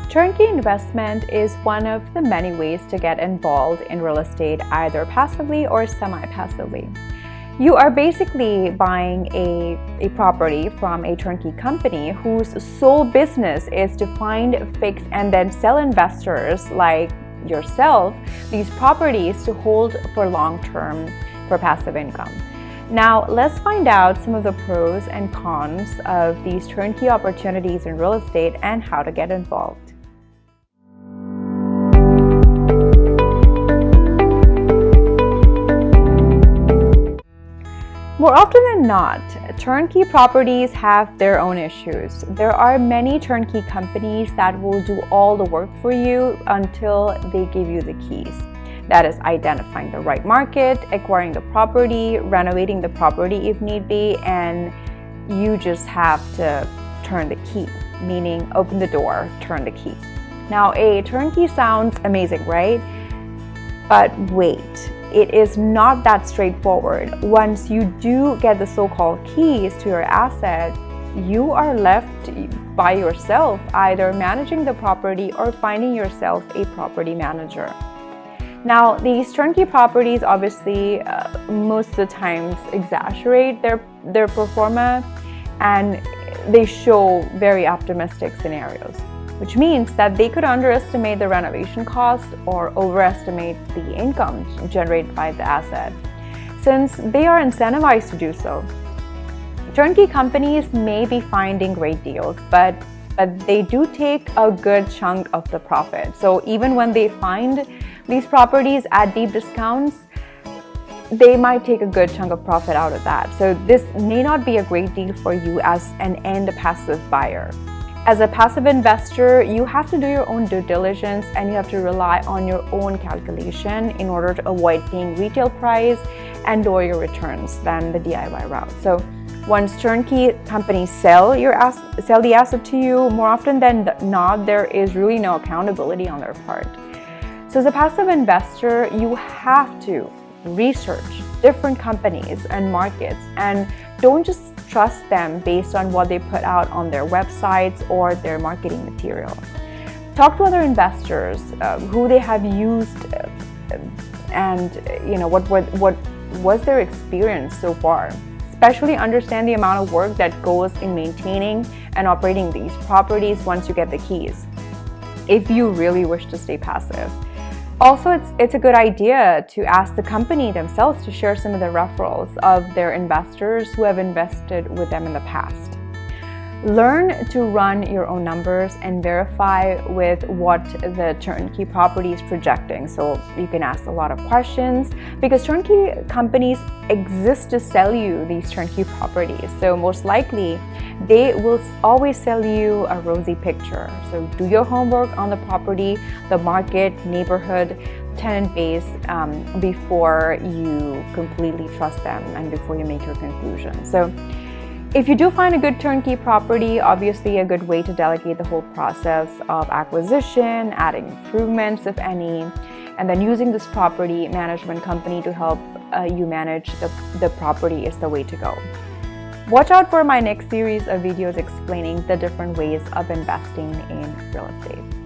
Turnkey investment is one of the many ways to get involved in real estate, either passively or semi-passively. You are basically buying a property from a turnkey company whose sole business is to find, fix, and then sell investors like yourself these properties to hold for long term for passive income. Now, let's find out some of the pros and cons of these turnkey opportunities in real estate and how to get involved. More often than not, turnkey properties have their own issues. There are many turnkey companies that will do all the work for you until they give you the keys. That is identifying the right market, acquiring the property, renovating the property if need be, and you just have to turn the key, meaning open the door, turn the key. Now, a turnkey sounds amazing, right? But wait. It is not that straightforward. Once you do get the so-called keys to your asset, you are left by yourself, either managing the property or finding yourself a property manager. Now, these turnkey properties obviously most of the times exaggerate their pro forma, and they show very optimistic scenarios, which means that they could underestimate the renovation cost or overestimate the income generated by the asset, since they are incentivized to do so. Turnkey companies may be finding great deals, but they do take a good chunk of the profit. So even when they find these properties at deep discounts, they might take a good chunk of profit out of that. So this may not be a great deal for you as an end passive buyer. As a passive investor, you have to do your own due diligence and you have to rely on your own calculation in order to avoid paying retail price and lower your returns than the DIY route. So once turnkey companies sell the asset to you, more often than not, there is really no accountability on their part. So as a passive investor, you have to research different companies and markets, and don't just trust them based on what they put out on their websites or their marketing material. Talk to other investors who they have used, and what was their experience so far. Especially understand the amount of work that goes in maintaining and operating these properties once you get the keys, if you really wish to stay passive. Also, it's a good idea to ask the company themselves to share some of the referrals of their investors who have invested with them in the past. Learn to run your own numbers and verify with what the turnkey property is projecting. So you can ask a lot of questions because turnkey companies exist to sell you these turnkey properties. So most likely they will always sell you a rosy picture. So do your homework on the property, the market, neighborhood, tenant base before you completely trust them and before you make your conclusion. So if you do find a good turnkey property, obviously a good way to delegate the whole process of acquisition, adding improvements if any, and then using this property management company to help you manage the property is the way to go. Watch out for my next series of videos explaining the different ways of investing in real estate.